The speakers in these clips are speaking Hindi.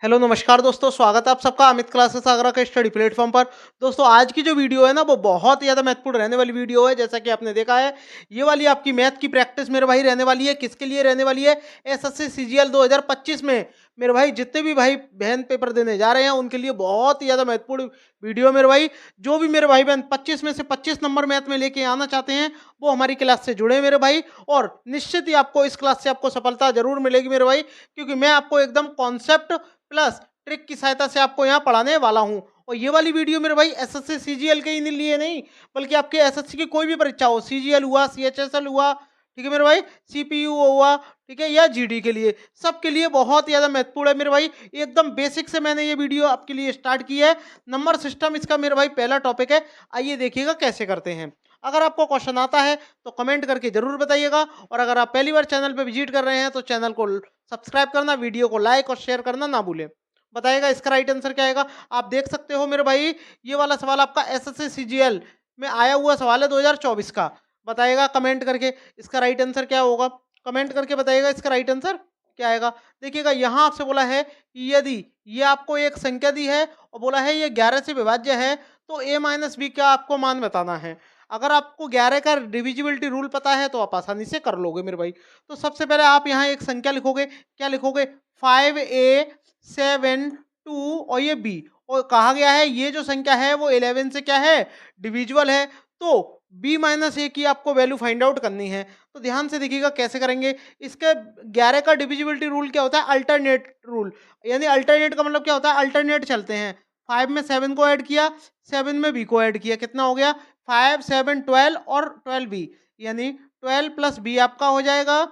हेलो नमस्कार दोस्तों, स्वागत है आप सबका अमित क्लासेस आगरा के स्टडी प्लेटफॉर्म पर। दोस्तों आज की जो वीडियो है ना वो बहुत ही ज़्यादा महत्वपूर्ण रहने वाली वीडियो है। जैसा कि आपने देखा है, ये वाली आपकी मैथ की प्रैक्टिस मेरे भाई रहने वाली है। किसके लिए रहने वाली है? एसएससी सीजीएल 2025 में मेरे भाई जितने भी भाई बहन पेपर देने जा रहे हैं उनके लिए बहुत ही ज़्यादा महत्वपूर्ण वीडियो है मेरे भाई। जो भी मेरे भाई बहन 25 में से 25 नंबर मैथ में लेके आना चाहते हैं वो हमारी क्लास से जुड़े मेरे भाई, और निश्चित ही आपको इस क्लास से आपको सफलता जरूर मिलेगी मेरे भाई, क्योंकि मैं आपको एकदम कॉन्सेप्ट प्लस ट्रिक की सहायता से आपको यहाँ पढ़ाने वाला हूँ। और ये वाली वीडियो मेरे भाई एसएससी सीजीएल के ही लिए नहीं, बल्कि आपके एसएससी की कोई भी परीक्षा हो, सीजीएल हुआ, सीएचएसएल हुआ, ठीक है मेरे भाई, सीपीयू हुआ, ठीक है, या जीडी के लिए, सबके लिए बहुत ज़्यादा महत्वपूर्ण है मेरे भाई। एकदम बेसिक से मैंने ये वीडियो आपके लिए स्टार्ट की है। नंबर सिस्टम इसका मेरे भाई पहला टॉपिक है। आइए देखिएगा कैसे करते हैं। अगर आपको क्वेश्चन आता है तो कमेंट करके जरूर बताइएगा, और अगर आप पहली बार चैनल पर विजिट कर रहे हैं तो चैनल को सब्सक्राइब करना, वीडियो को लाइक और शेयर करना ना भूलें। बताइएगा इसका राइट आंसर क्या आएगा। आप देख सकते हो मेरे भाई, ये वाला सवाल आपका एसएससी सीजीएल में आया हुआ सवाल है 2024 का। बताइएगा कमेंट करके इसका राइट आंसर क्या होगा। कमेंट करके बताइएगा इसका राइट आंसर क्या आएगा। देखिएगा यहाँ आपसे बोला है कि यदि ये आपको एक संख्या दी है और बोला है ये 11 से विभाज्य है, तो a माइनस बी का आपको मान बताना है। अगर आपको 11 का डिविजिबिलिटी रूल पता है तो आप आसानी से कर लोगे मेरे भाई। तो सबसे पहले आप यहाँ एक संख्या लिखोगे। क्या लिखोगे? 5a 7 2 और ये बी, और कहा गया है ये जो संख्या है वो 11 से क्या है, डिविजिबल है। तो b माइनस ए की आपको वैल्यू फाइंड आउट करनी है। तो ध्यान से देखिएगा कैसे करेंगे। इसके 11 का डिविजिबिलिटी रूल क्या होता है? Alternate rule. यानी अल्टरनेट का मतलब क्या होता है? अल्टरनेट चलते हैं। 5 में 7 को ऐड किया, 7 में b को ऐड किया, कितना हो गया? 5 7 12 और 12 b, यानी 12 प्लस बी आपका हो जाएगा।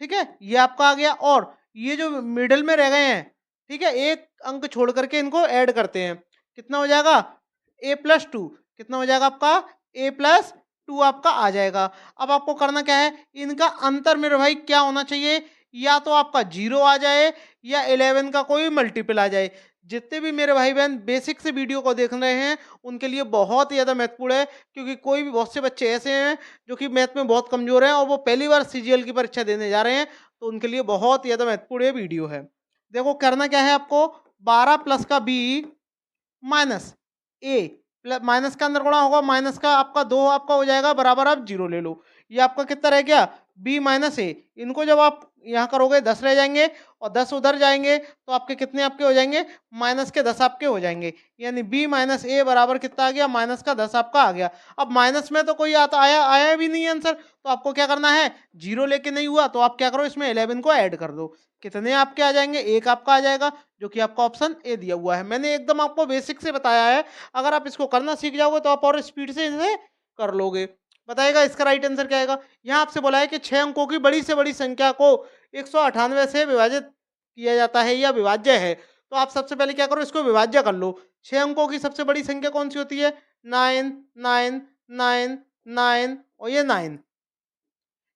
ठीक है, ये आपका आ गया। और ये जो मिडिल में रह गए हैं, ठीक है, एक अंक छोड़ करके इनको ऐड करते हैं, कितना हो जाएगा? a+2। कितना हो जाएगा आपका? a+2 आपका आ जाएगा। अब आपको करना क्या है, इनका अंतर मेरे भाई क्या होना चाहिए? या तो आपका 0 आ जाए या 11 का कोई मल्टीपल आ जाए। जितने भी मेरे भाई बहन बेसिक से वीडियो को देख रहे हैं उनके लिए बहुत ही ज़्यादा महत्वपूर्ण है, क्योंकि कोई भी बहुत से बच्चे ऐसे हैं जो कि मैथ में बहुत कमज़ोर हैं और वो पहली बार सीजीएल की परीक्षा देने जा रहे हैं, तो उनके लिए बहुत ही ज़्यादा महत्वपूर्ण ये वीडियो है। देखो करना क्या है आपको, 12 प्लस का बी माइनस ए, माइनस का अंदर गुणा होगा, माइनस का आपका 2 आपका हो जाएगा, बराबर आप 0 ले लो। ये आपका कितना रह गया? बी माइनस ए। इनको जब आप यहाँ करोगे 10 रह जाएंगे, और 10 उधर जाएंगे तो आपके कितने आपके हो जाएंगे? माइनस के 10 आपके हो जाएंगे। यानी बी माइनस ए बराबर कितना आ गया? माइनस का 10 आपका आ गया। अब माइनस में तो कोई आता आया आया भी नहीं आंसर, तो आपको क्या करना है? 0 लेके नहीं हुआ तो आप क्या करो, इसमें 11 को ऐड कर दो। कितने आपके आ जाएंगे? 1 आपका आ जाएगा, जो कि आपका ऑप्शन ए दिया हुआ है। मैंने एकदम आपको बेसिक से बताया है। अगर आप इसको करना सीख जाओगे तो आप और स्पीड से इसे कर लोगे। बताइएगा इसका राइट आंसर क्या आएगा। यहाँ आपसे बोला है कि 6 अंकों की बड़ी से बड़ी संख्या को 198 से विभाजित किया जाता है या विभाज्य है। तो आप सबसे पहले क्या करो, इसको विभाज्य कर लो। 6 अंकों की सबसे बड़ी संख्या कौन सी होती है? 9 9 9 9 और ये 9।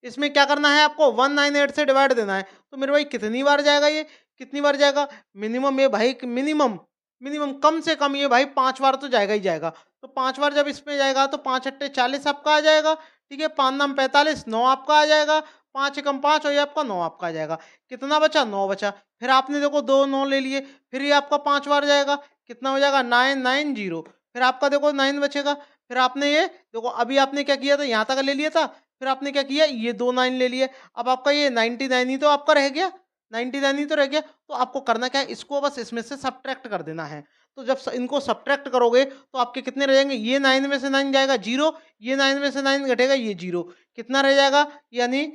इसमें क्या करना है आपको? 198 से डिवाइड देना है। तो मेरे भाई कितनी बार जाएगा ये? कितनी बार जाएगा? मिनिमम ये भाई, मिनिमम मिनिमम कम से कम ये भाई 5 बार तो जाएगा ही जाएगा। तो 5 बार जब इसमें जाएगा तो 5 अट्टे 40 आपका आ जाएगा। ठीक है, 5 नाम 45, 9 आपका आ जाएगा। 5 एकम 5 और ये आपका 9 आपका आ जाएगा। कितना बचा? 9 बचा। फिर आपने देखो 2 9 ले लिए, फिर ये आपका 5 बार जाएगा। कितना हो जाएगा? 9 9 0। फिर आपका देखो 9 बचेगा। फिर आपने ये देखो, अभी आपने क्या किया था, यहाँ तक ले लिया था, फिर आपने क्या किया, ये 2 9 ले लिए। अब आपका ये 99 ही तो आपका रह गया, 99 ही तो रह गया। तो आपको करना क्या है, इसको बस इसमें से सब्ट्रैक्ट कर देना है। तो जब इनको सब्ट्रैक्ट करोगे तो आपके कितने रह जाएंगे? ये 9 में से 9 जाएगा 0, ये 9 में से 9 घटेगा ये 0। कितना रह जाएगा? यानी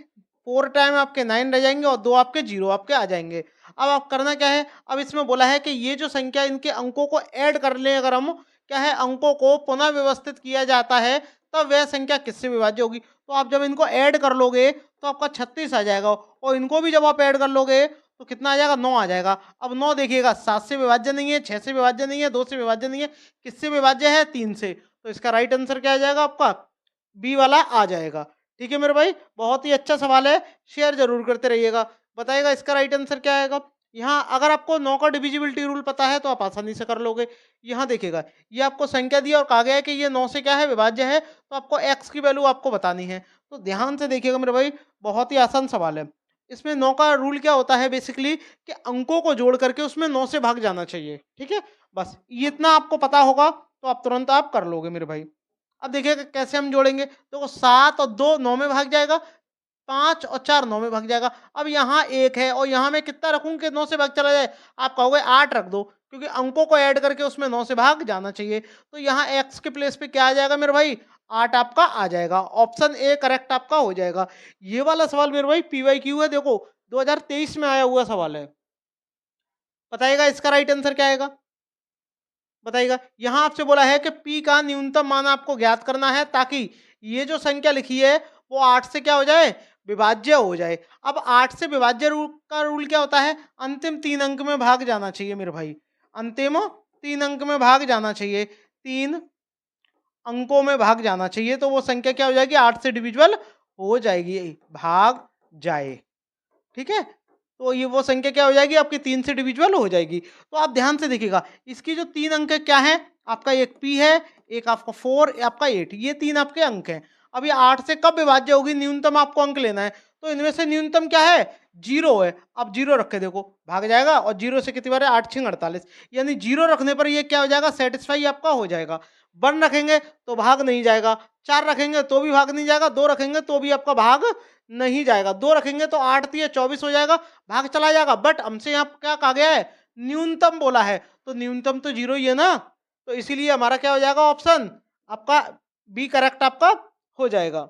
4 टाइम आपके 9 रह जाएंगे और 2 आपके 0 आपके आ जाएंगे। अब आप करना क्या है, अब इसमें बोला है कि ये जो संख्या, इनके अंकों को ऐड कर लें अगर हम, क्या है, अंकों को पुनः व्यवस्थित किया जाता है, तब वह संख्या किससे विभाज्य होगी। तो आप जब इनको ऐड कर लोगे तो आपका 36 आ जाएगा, और इनको भी जब आप ऐड कर लोगे तो कितना आ जाएगा? 9 आ जाएगा। अब 9 देखिएगा, 7 से विभाज्य नहीं है, 6 से विभाज्य नहीं है, 2 से विभाज्य नहीं है, किससे विभाज्य है? 3 से। तो इसका राइट आंसर क्या आ जाएगा आपका? बी वाला आ जाएगा। ठीक है मेरे भाई, बहुत ही अच्छा सवाल है, शेयर जरूर करते रहिएगा। बताइएगा इसका राइट आंसर क्या आएगा। यहाँ अगर आपको 9 का डिविजिबिलिटी रूल पता है तो आप आसानी से कर लोगे। यहाँ देखिएगा, ये आपको संख्या दी और कहा गया है कि ये 9 से क्या है, विभाज्य है, तो आपको x की वैल्यू आपको बतानी है। तो ध्यान से देखिएगा मेरे भाई, बहुत ही आसान सवाल है। इसमें 9 का रूल क्या होता है बेसिकली कि अंकों को जोड़ करके उसमें 9 से भाग जाना चाहिए, ठीक है? बस ये इतना आपको पता होगा तो आप तुरंत आप कर लोगे मेरे भाई। अब देखिएगा कैसे हम जोड़ेंगे, देखो 7 और 2 9 में भाग जाएगा, 5 और 4 9 में भाग जाएगा। अब यहाँ 1 है और यहाँ मैं कितना रखूँ कि 9 से भाग चला जाए? आप कहोगे 8 रख दो, क्योंकि अंकों को ऐड करके उसमें 9 से भाग जाना चाहिए। तो यहाँ x के प्लेस पे क्या आ जाएगा मेरे भाई? 8 आपका आ जाएगा। ऑप्शन ए करेक्ट आपका हो जाएगा। ये वाला सवाल मेरे भाई PYQ है, देखो 2023 में आया हुआ सवाल है। बताइएगा इसका राइट आंसर क्या आएगा? बताइएगा। यहाँ आपसे बोला है कि p का न्यूनतम मान आपको ज्ञात करना है ताकि ये जो संख्या लिखी है वो 8 से क्या हो जाए? विभाज्य हो जाए। अब 8 से विभाज्य का रूल क्या होता है? अंतिम 3 अंक में भाग जाना चाहिए मेरे भाई। अंतिम 3 अंक में भाग जाना चाहिए। 3 अंकों में भाग जाना चाहिए तो वो संख्या क्या हो जाएगी? 8 से डिविजिबल हो जाएगी, भाग जाए। ठीक है? तो ये वो संख्या क्या हो जाएगी? आपकी 3 से डिविजिबल हो जाएगी। तो आप ध्यान से देखिएगा, इसकी जो 3 अंक है क्या है? आपका एक p है, एक आपका 4, आपका 8, ये 3 आपके अंक हैं। अब ये 8 से कब विभाज्य होगी? न्यूनतम आपको अंक लेना है। तो इनमें से न्यूनतम क्या है? 0 है। अब 0 रख के देखो, भाग जाएगा। और 0 से कितनी बार है? 8 6 48, यानी 0 रखने पर ये क्या हो जाएगा? सेटिस्फाई आपका हो जाएगा। 1 रखेंगे तो भाग नहीं जाएगा, 4 रखेंगे तो भी भाग नहीं जाएगा, 2 रखेंगे तो भी आपका भाग नहीं जाएगा। 2 रखेंगे तो 8 3 24 हो जाएगा, भाग चला जाएगा। बट हमसे यहाँ क्या कहा गया है? न्यूनतम बोला है, तो न्यूनतम तो 0 ही है ना, तो इसीलिए हमारा क्या हो जाएगा? ऑप्शन आपका बी करेक्ट आपका हो जाएगा।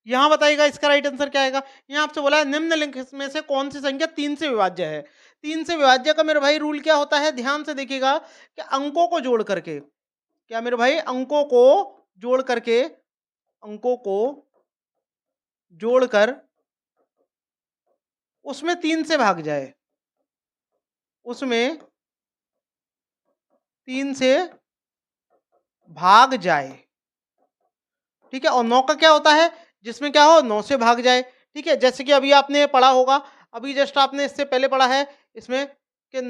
यहाँ बताइएगा इसका राइट आंसर क्या आएगा? यहाँ आपसे बोला है निम्नलिखित में से कौन सी संख्या 3 से विभाज्य है? 3 से विभाज्य का मेरे भाई रूल क्या होता है? ध्यान से देखिएगा कि अंकों को जोड़ करके, क्या मेरे भाई? अंकों को जोड़ करके, अंकों को जोड़कर उसमें 3 से भाग जाए, उसमें 3 से भाग जाए, ठीक है? और 9 का क्या होता है? जिसमें क्या हो? 9 से भाग जाए, ठीक है? जैसे कि अभी आपने पढ़ा होगा, अभी जस्ट आपने इससे पहले पढ़ा है, इसमें कि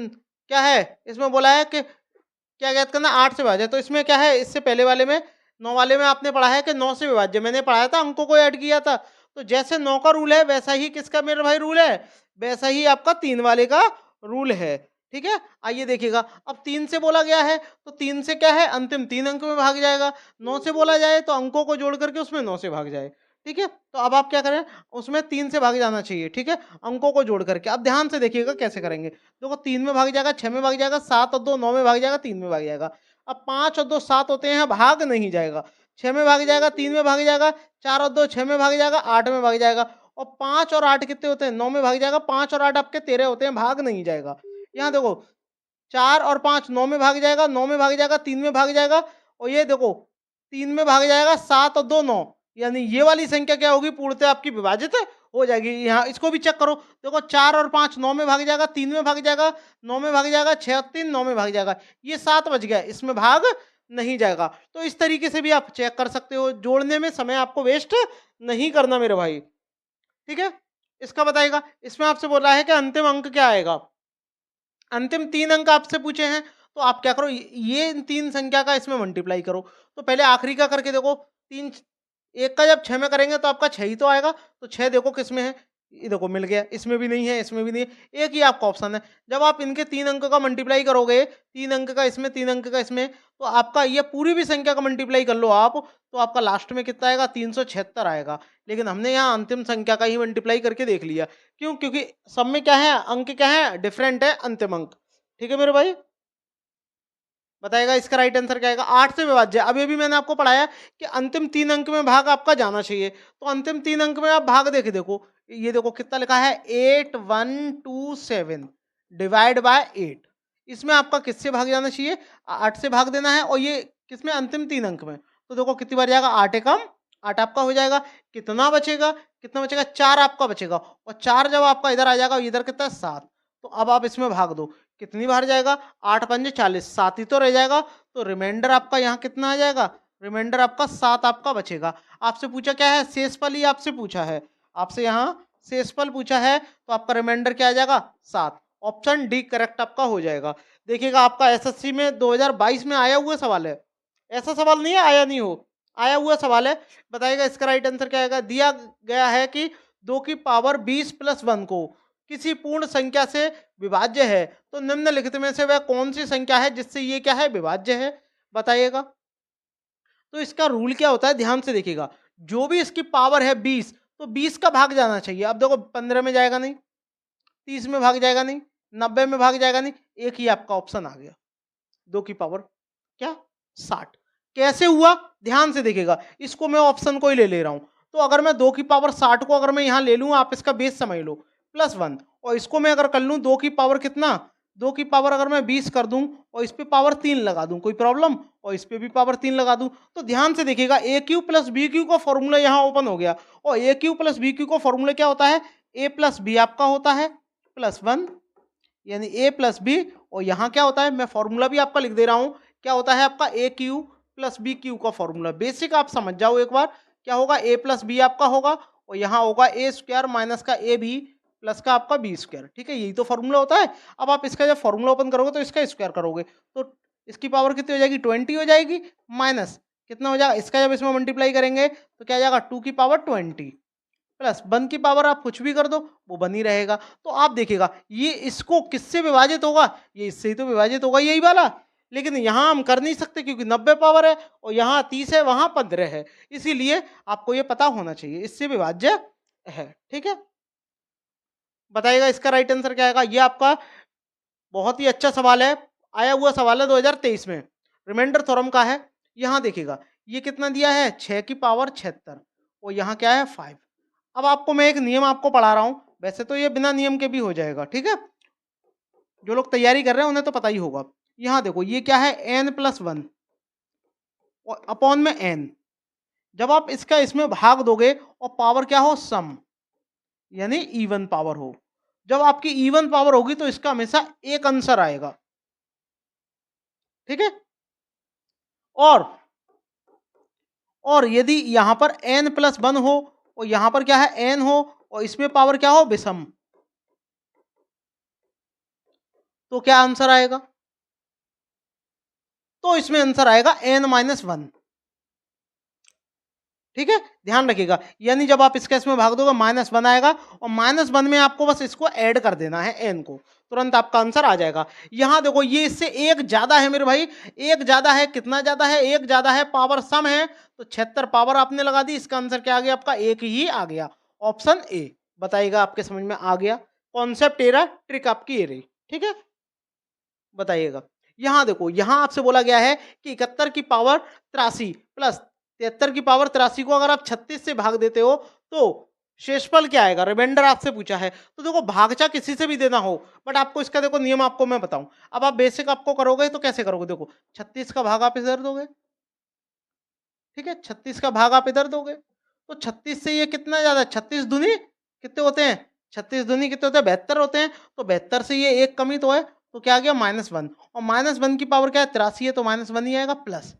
क्या है? इसमें बोला है कि क्या ज्ञात करना? 8 से विभाज्य। तो इसमें क्या है? इससे पहले वाले में 9 वाले में आपने पढ़ा है कि 9 से विभाज्य, मैंने पढ़ाया था, अंकों को ऐड किया था। तो जैसे 9 का रूल है वैसा ही किसका मेरे भाई रूल है? वैसा ही आपका 3 वाले का रूल है, ठीक है? आइए देखिएगा, अब 3 से बोला गया है तो 3 से क्या है? अंतिम 3 अंक में भाग जाएगा। 9 से बोला जाए तो अंकों को जोड़ करके उसमें 9 से भाग जाए, ठीक है? तो अब आप क्या करें? उसमें 3 से भाग जाना चाहिए, ठीक है? अंकों को जोड़ करके। अब ध्यान से देखिएगा कैसे करेंगे। देखो 3 में भाग जाएगा, 6 में भाग जाएगा, 7 और 2 9 में भाग जाएगा, 3 में भाग जाएगा। अब 5 और 2 7 होते हैं, भाग नहीं जाएगा। 6 में भाग जाएगा, 3 में भाग जाएगा, 4 और 2 6 में भाग जाएगा, 8 में भाग जाएगा। और 5 और 8 कितने होते हैं? 9 में भाग जाएगा। 5 और 8 आपके 13 होते हैं, भाग नहीं जाएगा। यहाँ देखो 4 और 5 9 में भाग जाएगा, 9 में भाग जाएगा, 3 में भाग जाएगा। और ये देखो 3 में भाग जाएगा, 7 और 2 9, यानी ये वाली संख्या क्या होगी? पूर्णतः आपकी विभाजित हो जाएगी। यहाँ इसको भी चेक करो, देखो 4 और 5 9 में भाग जाएगा, 3 में भाग जाएगा, 9 में भाग जाएगा, 6 और 3 9 में भाग जाएगा, ये 7 बच गया, इसमें भाग नहीं जाएगा। तो इस तरीके से भी आप चेक कर सकते हो, जोड़ने में समय आपको वेस्ट नहीं करना मेरे भाई, ठीक है? इसका बताइएगा, इसमें आपसे बोल रहा है कि अंतिम अंक क्या आएगा? अंतिम 3 अंक आपसे पूछे हैं, तो आप क्या करो? ये 3 संख्या का इसमें मल्टीप्लाई करो। तो पहले आखिरी का करके देखो, 3 1 का जब 6 में करेंगे तो आपका 6 ही तो आएगा। तो 6 देखो किसमें है? ये देखो मिल गया, इसमें भी नहीं है, इसमें भी नहीं है, एक ही आपका ऑप्शन है। जब आप इनके 3 अंक का मल्टीप्लाई करोगे, 3 अंक का इसमें, 3 अंक का इसमें, तो आपका ये पूरी भी संख्या का मल्टीप्लाई कर लो आप, तो आपका लास्ट में कितना आएगा? 376 आएगा। लेकिन हमने यहाँ अंतिम संख्या का ही मल्टीप्लाई करके देख लिया। क्यों? क्योंकि सब में क्या है? अंक क्या है? डिफरेंट है अंतिम अंक। ठीक है मेरे भाई? बताइएगा इसका राइट आंसर क्या आएगा? 8 से विभाज्य। अब ये भी मैंने आपको पढ़ाया कि अंतिम 3 अंक में भाग आपका जाना चाहिए। तो अंतिम 3 अंक में आप भाग देके देखो, ये देखो कितना लिखा है? 8127 डिवाइड बाय 8। इसमें आपका किससे भाग जाना चाहिए? 8 से भाग देना है। और ये किसमें? अंतिम 3 अंक में। तो देखो कितनी बार जाएगा? 8 एकम 8 आपका हो जाएगा। कितना बचेगा? कितना बचेगा? 4 आपका बचेगा। और 4 जब आपका इधर आ जाएगा, इधर कितना? 7। तो अब आप इसमें भाग दो, कितनी बार जाएगा? 8 पंजे 40, 7 ही तो रह जाएगा। तो रिमाइंडर आपका यहाँ कितना आ जाएगा? रिमाइंडर आपका 7 आपका बचेगा। आपसे पूछा क्या है? शेषफल ही आपसे पूछा है, आपसे यहाँ शेषफल पूछा है, तो आपका रिमाइंडर क्या आ जाएगा? 7। ऑप्शन डी करेक्ट आपका हो जाएगा। देखिएगा आपका एसएससी में 2022 में आया हुआ सवाल है, ऐसा सवाल नहीं है आया नहीं हो, आया हुआ सवाल है। बताइएगा इसका राइट आंसर क्या आएगा? दिया गया है कि 2 की पावर 20 प्लस 1 को किसी पूर्ण संख्या से विभाज्य है तो निम्नलिखित में से वह कौन सी संख्या है जिससे ये क्या है, विभाज्य है, बताइएगा। तो इसका रूल क्या होता है, ध्यान से देखिएगा। जो भी इसकी पावर है 20, तो 20 का भाग जाना चाहिए। अब देखो 15 में जाएगा नहीं, 30 में भाग जाएगा नहीं, 90 में भाग जाएगा नहीं, एक ही आपका ऑप्शन आ गया, 2 की पावर क्या 60। कैसे हुआ, ध्यान से देखिएगा। इसको मैं ऑप्शन को ही ले रहा हूं। तो अगर मैं 2 की पावर 60 को अगर मैं यहां ले लूं, आप इसका बेस समझ लो, +1, और इसको मैं अगर कर लूं 2 की पावर कितना, 2 की पावर अगर मैं 20 कर दूं और इस पे पावर 3 लगा दूं, कोई प्रॉब्लम, और इस पे भी पावर 3 लगा दूं, तो ध्यान से देखिएगा ए क्यू प्लस बी क्यू का फॉर्मूला यहां ओपन हो गया। और ए क्यू प्लस बी क्यू का फॉर्मूला क्या होता है, ए प्लस बी आपका होता है +1, यानी ए प्लस बी। और यहाँ क्या होता है, मैं फॉर्मूला भी आपका लिख दे रहा हूँ, क्या होता है आपका ए क्यू प्लस बी क्यू का फॉर्मूला। बेसिक आप समझ जाओ एक बार, क्या होगा, ए प्लस बी आपका होगा और यहाँ होगा ए स्क्वायर माइनस का ए बी प्लस का आपका बी स्क्वायर। ठीक है, यही तो फॉर्मूला होता है। अब आप इसका जब फॉर्मूला ओपन करोगे तो इसका स्क्वायर करोगे तो इसकी पावर कितनी हो जाएगी, 20 हो जाएगी, माइनस कितना हो जाएगा इसका, जब इसमें मल्टीप्लाई करेंगे तो क्या जाएगा 2 की पावर 20 प्लस 1 की पावर आप कुछ भी कर दो वो बनी रहेगा। तो आप देखिएगा ये इसको किससे विभाजित होगा, ये इससे ही तो विभाजित होगा, यही वाला। लेकिन यहाँ हम कर नहीं सकते क्योंकि 90 पावर है और यहाँ 30 है, वहां 15 है, इसीलिए आपको ये पता होना चाहिए इससे विभाज्य है। ठीक है, बताइएगा इसका राइट आंसर क्या आएगा। ये आपका बहुत ही अच्छा सवाल है, आया हुआ सवाल है 2023 में, रिमाइंडर थ्योरम का है। यहाँ देखिएगा ये कितना दिया है, 6 की पावर 76 और यहाँ क्या है 5। अब आपको मैं एक नियम आपको पढ़ा रहा हूं, वैसे तो ये बिना नियम के भी हो जाएगा। ठीक है, जो लोग तैयारी कर रहे हैं उन्हें तो पता ही होगा। यहां देखो ये क्या है, n+1 और अपॉन में n। जब आप इसका इसमें भाग दोगे और पावर क्या हो, सम, यानी इवन पावर हो। जब आपकी इवन पावर होगी तो इसका हमेशा एक आंसर आएगा। ठीक है, और यदि यहां पर n+1 हो और यहां पर क्या है n हो और इसमें पावर क्या हो, विषम, तो क्या आंसर आएगा, तो इसमें आंसर आएगा n-1। ठीक है, ध्यान रखिएगा, यानी जब आप इसका इसमें भाग दोगे -1 आएगा और -1 में आपको बस इसको ऐड कर देना है n को, तुरंत आपका आंसर आ जाएगा। यहां देखो ये इससे एक ज्यादा है मेरे भाई, एक ज्यादा है, कितना ज्यादा है, एक ज्यादा है, पावर सम है, तो 76 पावर आपने लगा दी, इसका आंसर क्या आ गया आपका, एक ही आ गया, ऑप्शन ए। बताइएगा आपके समझ में आ गया, कॉन्सेप्ट ए रहा, ट्रिक आपकी ए रही। ठीक है, बताइएगा। यहां देखो, यहां आपसे बोला गया है कि 71 की पावर 83 प्लस 73 की पावर 83 को अगर आप 36 से भाग देते हो तो शेषफल क्या आएगा, रिमाइंडर आपसे पूछा है। तो देखो भागचा किसी से भी देना हो, बट आपको इसका देखो नियम आपको मैं बताऊं। अब आप बेसिक आपको करोगे तो कैसे करोगे, देखो 36 का भाग आप इधर दोगे, ठीक है, 36 का भाग आप इधर दोगे, तो 36 से ये कितना ज्यादा, 36 दूनी कितने होते हैं, 36 दूनी कितने होते हैं, 72 होते हैं, तो 72 से ये एक कमी तो है, तो क्या आ गया -1, और -1 की पावर क्या है 83 है, तो -1 ही आएगा प्लस,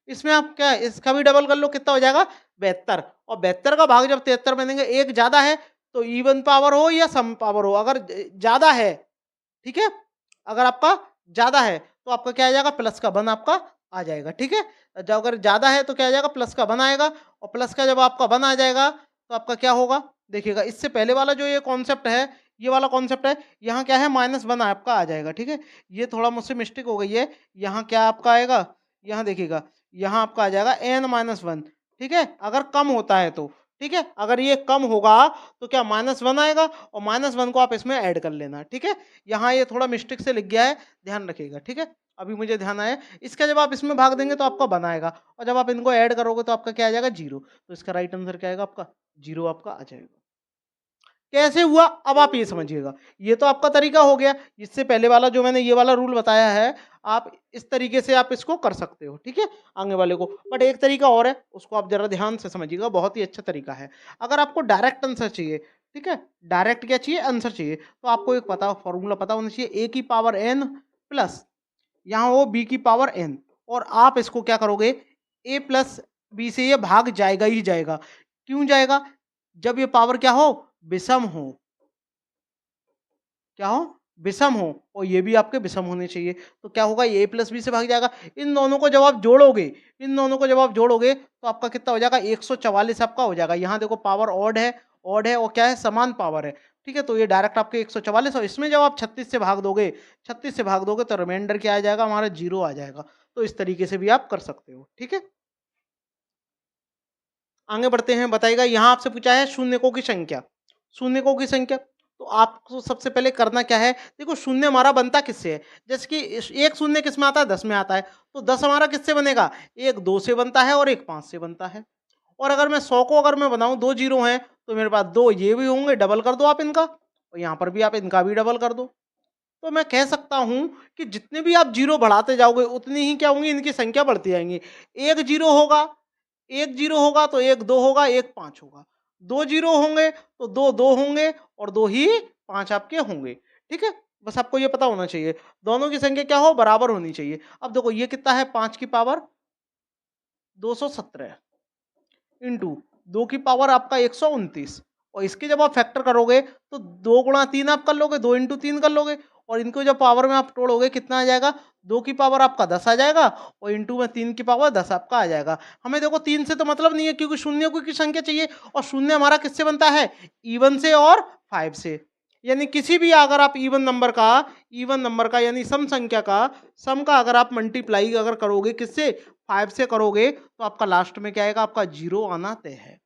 इसमें आप क्या है इसका भी डबल कर लो, कितना हो जाएगा 72, और 72 का भाग जब 73 में देंगे, एक ज्यादा है तो इवन पावर हो या सम पावर हो, अगर ज्यादा है, ठीक है, अगर आपका ज्यादा है तो आपका क्या आ जाएगा, प्लस का 1 आपका आ जाएगा। ठीक है, जब अगर ज्यादा है तो क्या आ जाएगा, प्लस का 1 आएगा, और प्लस का जब आपका 1 आ जाएगा तो आपका क्या होगा, देखिएगा इससे पहले वाला जो ये कॉन्सेप्ट है, ये वाला कॉन्सेप्ट है, यहाँ क्या है -1 आपका आ जाएगा। ठीक है, ये थोड़ा मुझसे मिस्टेक हो गई है, यहाँ क्या आपका आएगा, यहाँ देखिएगा, यहाँ आपका आ जाएगा n-1। ठीक है, अगर कम होता है तो, ठीक है, अगर ये कम होगा तो क्या -1 आएगा, और -1 को आप इसमें ऐड कर लेना। ठीक है, यहाँ ये थोड़ा मिस्टेक से लिख गया है, ध्यान रखिएगा। ठीक है, अभी मुझे ध्यान आया, इसका जब आप इसमें भाग देंगे तो आपका बनाएगा, और जब आप इनको ऐड करोगे तो आपका क्या आ जाएगा 0, तो इसका राइट आंसर क्या आएगा आपका 0 आपका आ जाएगा। कैसे हुआ, अब आप ये समझिएगा, ये तो आपका तरीका हो गया, इससे पहले वाला जो मैंने ये वाला रूल बताया है, आप इस तरीके से आप इसको कर सकते हो। ठीक है, आगे वाले को, बट एक तरीका और है, उसको आप जरा ध्यान से समझिएगा, बहुत ही अच्छा तरीका है। अगर आपको डायरेक्ट आंसर चाहिए, ठीक है, डायरेक्ट क्या चाहिए, आंसर चाहिए, तो आपको एक पता फॉर्मूला पता होना चाहिए, ए की पावर n प्लस यहाँ हो बी की पावर n, और आप इसको क्या करोगे, a प्लस बी से ये भाग जाएगा ही जाएगा। क्यों जाएगा, जब ये पावर क्या हो, विषम हो, क्या हो, विषम हो, और ये भी आपके विषम होने चाहिए, तो क्या होगा, ए प्लस बी से भाग जाएगा। इन दोनों को जब आप जोड़ोगे, इन दोनों को जब आप जोड़ोगे तो आपका कितना हो जाएगा, 144 आपका हो जाएगा। यहाँ देखो पावर ऑड है ऑड है और क्या है, समान पावर है। ठीक है, तो ये डायरेक्ट आपके 144, और इसमें जब आप 36 से भाग दोगे, 36 से भाग दोगे तो रिमाइंडर क्या आ जाएगा, हमारा 0 आ जाएगा। तो इस तरीके से भी आप कर सकते हो। ठीक है, आगे बढ़ते हैं। बताइएगा, यहाँ आपसे पूछा है शून्यकों की संख्या। शून्यकों की संख्या, तो आपको सबसे पहले करना क्या है, देखो शून्य हमारा बनता किससे है, जैसे कि एक शून्य किस में आता है, 10 में आता है। तो 10 हमारा किससे बनेगा, एक 2 से बनता है और एक 5 से बनता है। और अगर मैं 100 को अगर मैं बनाऊं, 2 जीरो हैं तो मेरे पास 2 ये भी होंगे, डबल कर दो आप इनका, और यहाँ पर भी आप इनका भी डबल कर दो। तो मैं कह सकता हूं कि जितने भी आप जीरो बढ़ाते जाओगे उतनी ही क्या होंगी, इनकी संख्या बढ़ती जाएंगी। एक जीरो होगा, एक जीरो होगा तो एक दो होगा, एक पाँच होगा। दो जीरो होंगे तो दो दो होंगे, और दो ही पाँच आपके होंगे। ठीक है, बस आपको ये पता होना चाहिए, दोनों की संख्या क्या हो, बराबर होनी चाहिए। अब देखो ये कितना है, 5 की पावर 217 इंटू 2 की पावर आपका 129, और इसके जब आप फैक्टर करोगे तो 2 गुणा 3 आप कर लोगे, 2 इंटू 3 कर लोगे, और इनको जब पावर में आप तोड़ोगे कितना आ जाएगा, 2 की पावर आपका 10 आ जाएगा, और इंटू में 3 की पावर 10 आपका आ जाएगा। हमें देखो 3 से तो मतलब नहीं है, क्योंकि शून्य की संख्या चाहिए, और शून्य हमारा किससे बनता है, इवन से और 5 से। यानी किसी भी अगर आप इवन नंबर का यानी सम संख्या का, सम का अगर आप मल्टीप्लाई अगर करोगे किससे, 5 से करोगे, तो आपका लास्ट में क्या आएगा, आपका 0 आना तय है।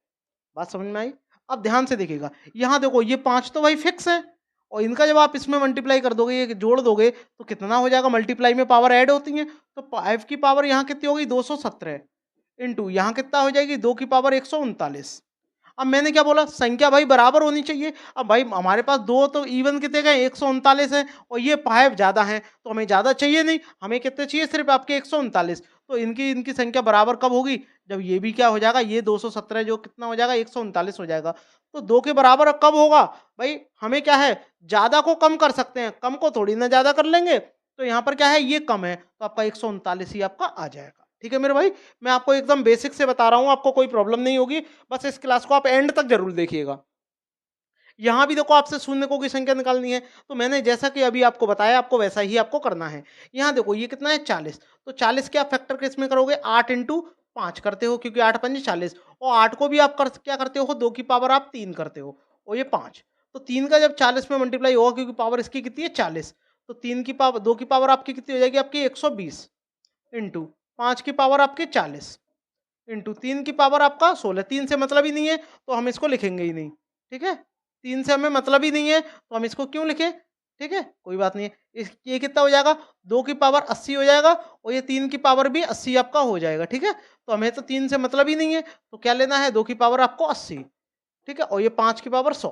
बात समझ में आई। अब ध्यान से देखिएगा, यहाँ देखो ये 5 तो भाई फिक्स है, और इनका जब आप इसमें मल्टीप्लाई कर दोगे, ये जोड़ दोगे, तो कितना हो जाएगा, मल्टीप्लाई में पावर ऐड होती है, तो 5 की पावर यहाँ कितनी होगी, 217 इंटू यहाँ कितना हो जाएगी, 2 की पावर 139। अब मैंने क्या बोला, संख्या भाई बराबर होनी चाहिए। अब भाई हमारे पास दो तो इवन कितने गए, 139 है, और ये 5 ज्यादा हैं, तो हमें ज्यादा चाहिए नहीं, हमें कितने चाहिए, सिर्फ आपके 139। तो इनकी इनकी संख्या बराबर कब होगी, जब ये भी क्या हो जाएगा, ये 217 जो कितना हो जाएगा, 139 हो जाएगा। तो दो के बराबर कब होगा, भाई हमें क्या है, ज्यादा को कम कर सकते हैं, कम को थोड़ी ना ज्यादा कर लेंगे। तो यहाँ पर क्या है, ये कम है, तो आपका 139 ही आपका आ जाएगा। ठीक है मेरे भाई, मैं आपको एकदम बेसिक से बता रहा हूँ, आपको कोई प्रॉब्लम नहीं होगी। बस इस क्लास को आप एंड तक जरूर देखिएगा। यहाँ भी देखो आपसे शून्यकों की संख्या निकालनी है, तो मैंने जैसा कि अभी आपको बताया, आपको वैसा ही आपको करना है। यहाँ देखो ये कितना है, 40, तो 40 के आप फैक्टर किस में करोगे, 8 इंटू 5 करते हो, क्योंकि 8 पंजे 40, और 8 को भी आप क्या करते हो, 2 की पावर आप 3 करते हो, और ये 5। तो 3 का जब 40 में मल्टीप्लाई होगा, क्योंकि पावर इसकी कितनी है, 40, तो 3 की पावर 2 की पावर आपकी कितनी हो जाएगी, आपकी 120 इंटू 5 की पावर आपकी 40 इंटू 3 की पावर आपका 16। 3 से मतलब ही नहीं है तो हम इसको लिखेंगे ही नहीं। ठीक है, 3 से हमें मतलब ही नहीं है तो हम इसको क्यों लिखें। ठीक है, कोई बात नहीं है। ये कितना हो जाएगा, 2 की पावर 80 हो जाएगा, और ये 3 की पावर भी 80 आपका हो जाएगा। ठीक है, तो हमें तो 3 से मतलब ही नहीं है, तो क्या लेना है, 2 की पावर आपको 80। ठीक है, और ये 5 की पावर 100।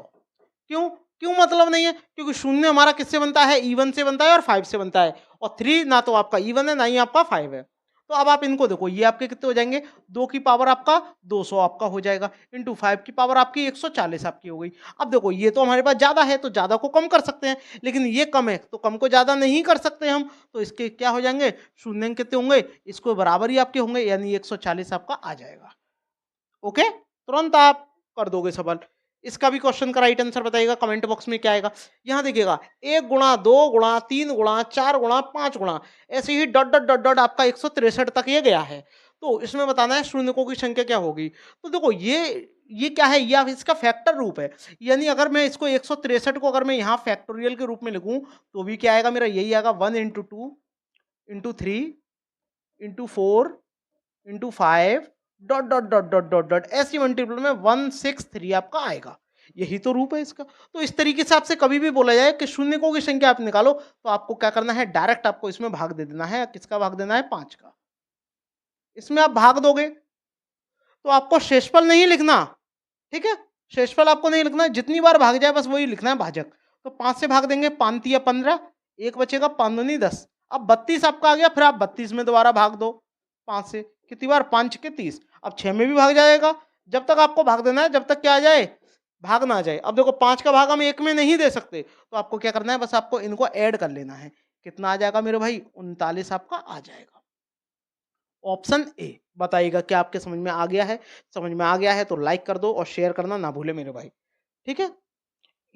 क्यों, क्यों मतलब नहीं है, क्योंकि शून्य हमारा किससे बनता है, इवन से बनता है और 5 से बनता है, और 3 ना तो आपका इवन है ना ही आपका 5 है। तो अब आप इनको देखो, ये आपके कितने हो जाएंगे, 2 की पावर आपका 200 आपका हो जाएगा, इंटू 5 की पावर आपकी 140 आपकी हो गई। अब देखो ये तो हमारे पास ज्यादा है, तो ज्यादा को कम कर सकते हैं, लेकिन ये कम है तो कम को ज्यादा नहीं कर सकते हम, तो इसके क्या हो जाएंगे, शून्य कितने होंगे, इसको बराबर ही आपके होंगे, यानी 140 आपका आ जाएगा। ओके, तुरंत आप कर दोगे सवाल। इसका भी क्वेश्चन का राइट आंसर बताइएगा कमेंट बॉक्स में क्या आएगा। यहाँ देखिएगा, 1 गुणा 2 गुणा 3 गुणा 4 गुणा 5 गुणा, ऐसे ही डॉट डॉट डॉट डॉट आपका 163 तक ये गया है। तो इसमें बताना है शून्यकों की संख्या क्या होगी। तो देखो ये क्या है, ये इसका फैक्टर रूप है, यानी अगर मैं इसको 163 को अगर मैं यहाँ फैक्टोरियल के रूप में लिखूं, तो भी क्या आएगा, मेरा यही आएगा, 1 into 2 into 3 into 4 into 5 dot dot dot dot dot dot, ऐसी मल्टीपल में 163 आपका आएगा। यही तो रूप है इसका। तो इस तरीके से आपसे कभी भी बोला जाए कि शून्यकों की संख्या आप निकालो, तो आपको क्या करना है, डायरेक्ट आपको इसमें भाग दे देना है। किसका भाग देना है, 5 का। इसमें आप भाग दोगे तो आपको शेषफल नहीं लिखना। ठीक है, शेषफल आपको नहीं लिखना, जितनी बार भाग जाए बस वही लिखना है, भाजक। तो 5 से भाग देंगे, 5 या 15, एक बचेगा, 5 दूनी 10। अब 32 आपका आ गया, फिर आप 32 में दोबारा भाग दो 5 से, कितनी बार, 5 के 30। अब 6 में भी भाग जाएगा, जब तक आपको भाग देना है, जब तक क्या आ जाए, भाग ना आ जाए। अब देखो 5 का भाग हम 1 में नहीं दे सकते, तो आपको क्या करना है, बस आपको इनको ऐड कर लेना है। कितना आ जाएगा मेरे भाई, 39 आपका आ जाएगा। Option A. बताइएगा क्या आपके समझ में आ गया है। समझ में आ गया है तो लाइक कर दो और शेयर करना ना भूले मेरे भाई। ठीक है,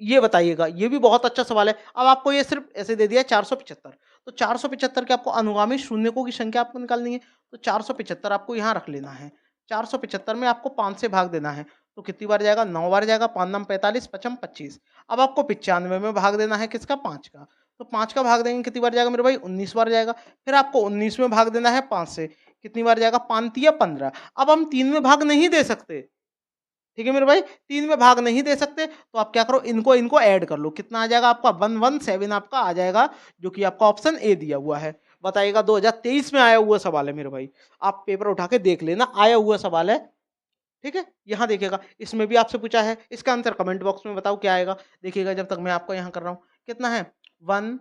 ये बताइएगा, ये भी बहुत अच्छा सवाल है। अब आपको ये सिर्फ ऐसे दे दिया है 475, तो 475 के आपको अनुगामी शून्यकों की संख्या आपको निकालनी है। तो 475 आपको यहाँ रख लेना है। 475 में आपको 5 से भाग देना है, तो कितनी बार जाएगा, 9 बार जाएगा। 5 9 45, 55 25। अब आपको 95 में भाग देना है किसका, 5 का। तो 5 का भाग देंगे कितनी बार जाएगा मेरे भाई, 19 बार जाएगा। फिर आपको 19 में भाग देना है 5 से, कितनी बार जाएगा, 5 तिया 15। अब हम 3 में भाग नहीं दे सकते, ठीक है मेरे भाई, 3 में भाग नहीं दे सकते, तो आप क्या करो, इनको इनको ऐड कर लो। कितना आ जाएगा आपका, 117 आपका आ जाएगा, जो कि आपका ऑप्शन ए दिया हुआ है। बताइएगा, 2023 में आया हुआ सवाल है मेरे भाई, आप पेपर उठा के देख लेना, आया हुआ सवाल है, ठीक है। यहाँ देखिएगा, इसमें भी आपसे पूछा है, इसका आंसर कमेंट बॉक्स में बताओ क्या आएगा। देखिएगा जब तक मैं आपको यहाँ कर रहा हूँ, कितना है, 1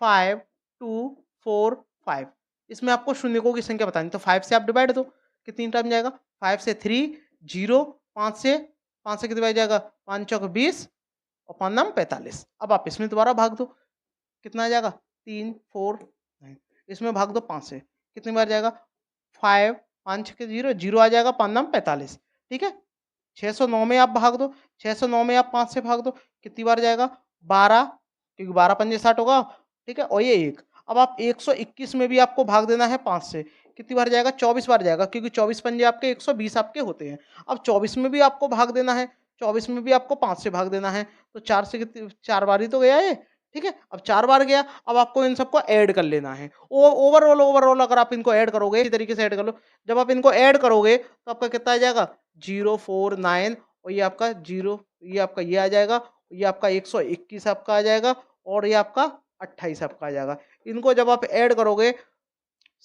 5 2 4 5। इसमें आपको शून्यकों की संख्या बतानी, तो 5 से आप डिवाइड दो, कितनी टाइम जाएगा, 5 से 3 0, 5 से कितनी बार जाएगा, 5 चौक 20 और 5 नाम 45। अब आप इसमें दोबारा भाग दो, कितना आ जाएगा, 3 4 9। इसमें भाग दो 5 से, कितनी बार जाएगा, 5 5 के 0 0 आ जाएगा, 5 नाम 45, ठीक है। 609 में आप भाग दो, 609 में आप 5 से भाग दो, कितनी बार जाएगा, 12, क्योंकि 12 पंजे 60 होगा, ठीक है। और ये 1, अब आप 121 में भी आपको भाग देना है 5 से, कितनी बार जाएगा, 24 बार जाएगा, क्योंकि 24 पंजे आपके 120 आपके होते हैं। अब 24 में भी आपको भाग देना है, 24 में भी आपको 5 से भाग देना है, तो 4 से कितनी, 4 बार ही तो गया ये, ठीक है। अब 4 बार गया, अब आपको इन सबको ऐड कर लेना है। ओवरऑल अगर आप इनको ऐड करोगे, इसी तरीके से ऐड कर लो, जब आप इनको ऐड करोगे तो आपका कितना आ जाएगा, 049, और ये आपका 0, ये आपका ये आ जाएगा, ये आपका 121 आपका आ जाएगा, और ये आपका 28 आपका आ जाएगा। इनको जब आप ऐड करोगे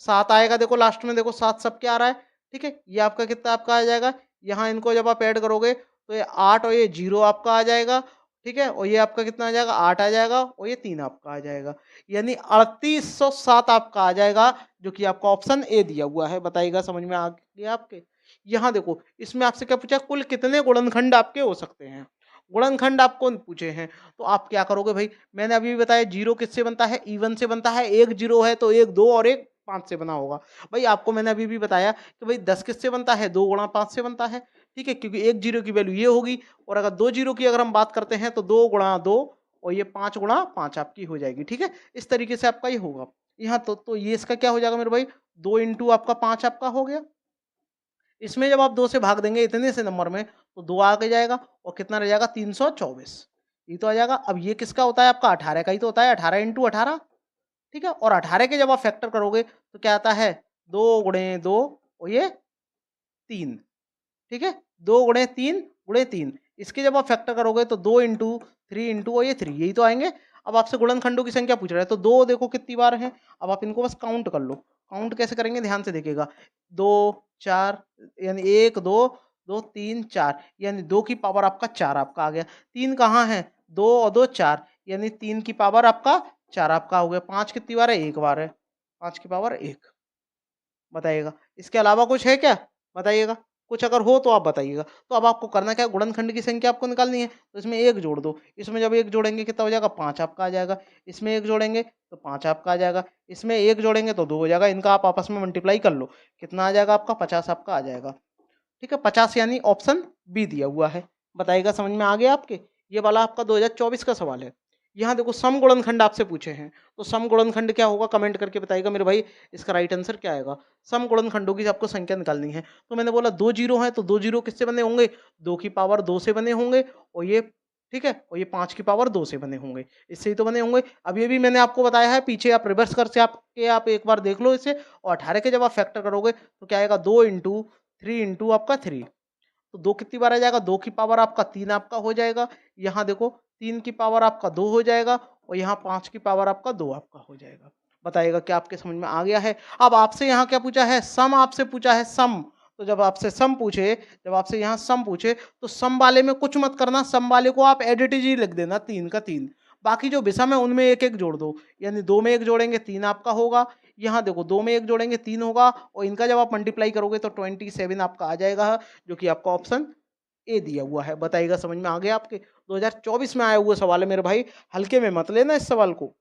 7 आएगा, देखो लास्ट में, देखो 7 सब क्या आ रहा है, ठीक है। ये आपका कितना आपका आ जाएगा, यहाँ इनको जब आप ऐड करोगे तो ये 8 और ये 0 आपका आ जाएगा, ठीक है। और ये आपका कितना आ जाएगा, 8 आ जाएगा, और ये 3 आपका आ जाएगा, यानी 3807 आपका आ जाएगा, जो कि आपका ऑप्शन ए दिया हुआ है। बताइएगा, समझ में आ गया आपके। यहाँ देखो, इसमें आपसे क्या पूछा, कुल कितने गुणनखंड आपके हो सकते हैं, गुणनखंड आपको पूछे हैं। तो आप क्या करोगे भाई, मैंने अभी भी बताया, 0 किससे बनता है, इवन से बनता है। 1 0 है तो 1 2 और 1 5 से बना होगा। भाई आपको मैंने अभी भी बताया कि भाई 10 किससे बनता है, 2 गुणा 5 से बनता है, ठीक है, क्योंकि 1 0 की वैल्यू ये होगी, और अगर 2 0 की अगर हम बात करते हैं तो 2 गुणा 2 और ये 5 गुणा 5 आपकी हो जाएगी, ठीक है। इस तरीके से आपका ये होगा। यहाँ तो ये इसका क्या हो जाएगा मेरे भाई, 2 इंटू आपका 5 आपका हो गया। इसमें जब आप 2 से भाग देंगे इतने से नंबर में, तो 2 आगे जाएगा, और कितना रह जाएगा, 324, ये तो आ जाएगा। अब ये किसका होता है, आपका 18 का ही तो होता है, 18 इंटू 18, ठीक है। और 18 के जब आप फैक्टर करोगे तो क्या आता है, 2 गुणे 2 और ये 3, ठीक है, 2 गुणे 3 गुणे 3। इसके जब आप फैक्टर करोगे तो 2 इंटू 3 इंटू और ये 3, यही तो आएंगे। अब आपसे गुणनखंडों की संख्या पूछ रहा है, तो 2 देखो कितनी बार है, अब आप इनको बस काउंट कर लो। काउंट कैसे करेंगे, ध्यान से देखिएगा, 2 4, यानी 1 2 2 3 4, यानी 2 की पावर आपका 4 आपका आ गया। 3 कहाँ है, 2 और 2 4, यानी 3 की पावर आपका 4 आपका हो गया। 5 कितनी बार है, 1 बार है, 5 की पावर 1। बताइएगा, इसके अलावा कुछ है क्या, बताइएगा, कुछ अगर हो तो आप बताइएगा। तो अब आपको करना क्या है, गुणनखंड की संख्या आपको निकालनी है, तो इसमें 1 जोड़ दो। इसमें जब 1 जोड़ेंगे कितना हो जाएगा, 5 आपका आ जाएगा। इसमें 1 जोड़ेंगे तो 5 आपका आ जाएगा। इसमें 1 जोड़ेंगे तो 2 हो जाएगा। इनका आप आपस में मल्टीप्लाई कर लो, कितना आ जाएगा आपका, 50 आपका आ जाएगा, ठीक है। 50 यानी ऑप्शन बी दिया हुआ है। बताइएगा, समझ में आ गया आपके। ये वाला आपका 2024 का सवाल है। यहाँ देखो, सम गुणनखंड आपसे पूछे हैं, तो सम गुणनखंड क्या होगा, कमेंट करके बताइएगा मेरे भाई, इसका राइट आंसर क्या आएगा। सम गुणनखंडों की आपको संख्या निकालनी है, तो मैंने बोला 2 जीरो है, तो 2 जीरो किससे बने होंगे, 2 की पावर 2 से बने होंगे, और ये, ठीक है, और ये 5 की पावर 2 से बने होंगे, इससे ही तो बने होंगे। अब ये भी मैंने आपको बताया है, पीछे आप रिवर्स कर से आप एक बार देख लो इसे, और 18 के जब आप फैक्टर करोगे तो क्या आएगा, 2 इंटू 3 इंटू आपका 3, तो 2 कितनी बार आ जाएगा, 2 की पावर आपका 3 आपका हो जाएगा। यहाँ देखो, 3 की पावर आपका 2 हो जाएगा, और यहाँ 5 की पावर आपका 2 आपका हो जाएगा। बताइएगा, क्या आपके समझ में आ गया है। अब आपसे यहाँ क्या पूछा है, सम आपसे पूछा है, सम। तो जब आपसे सम पूछे, जब आपसे यहाँ सम पूछे, तो सम वाले में कुछ मत करना, सम वाले को आप एडिटिव ही लिख देना, 3 का 3। बाकी जो विषम है उनमें एक एक जोड़ दो, यानी 2 में 1 जोड़ेंगे 3 आपका होगा। यहाँ देखो, 2 में 1 जोड़ेंगे 3 होगा, और इनका जब आप मल्टीप्लाई करोगे तो 27 आपका आ जाएगा, जो कि आपका ऑप्शन ए दिया हुआ है। बताइएगा, समझ में आ गया आपके। 2024 में आया हुआ सवाल है मेरे भाई, हल्के में मत लेना इस सवाल को।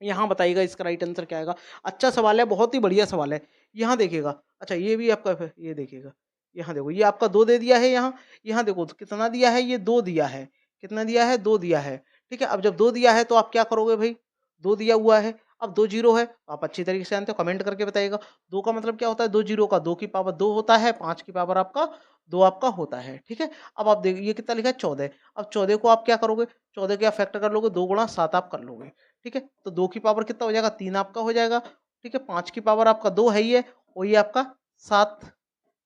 यहाँ बताइएगा, इसका राइट आंसर क्या आएगा। अच्छा सवाल है, बहुत ही बढ़िया सवाल है। यहाँ देखिएगा, अच्छा ये भी आपका, ये देखिएगा, यहाँ देखो, ये आपका 2 दे दिया है। यहाँ देखो कितना दिया है, ये 2 दिया है, कितना दिया है, 2 दिया है, ठीक है। अब जब 2 दिया है तो आप क्या करोगे भाई, 2 दिया हुआ है, अब 2 जीरो है तो आप अच्छी तरीके से जानते हो, कमेंट करके बताइएगा। 2 का मतलब क्या होता है, 2 जीरो का 2 की पावर 2 होता है, 5 की पावर आपका 2 आपका होता है, ठीक है। अब आप देखिए ये कितना लिखा है 14। अब 14 को आप क्या करोगे, 14 के आप फैक्टर कर लोगे, 2 गुणा 7 आप कर लोगे, ठीक है। तो 2 की पावर कितना हो जाएगा, 3 आपका हो जाएगा, ठीक है। 5 की पावर आपका 2 है ही है, और ये आपका 7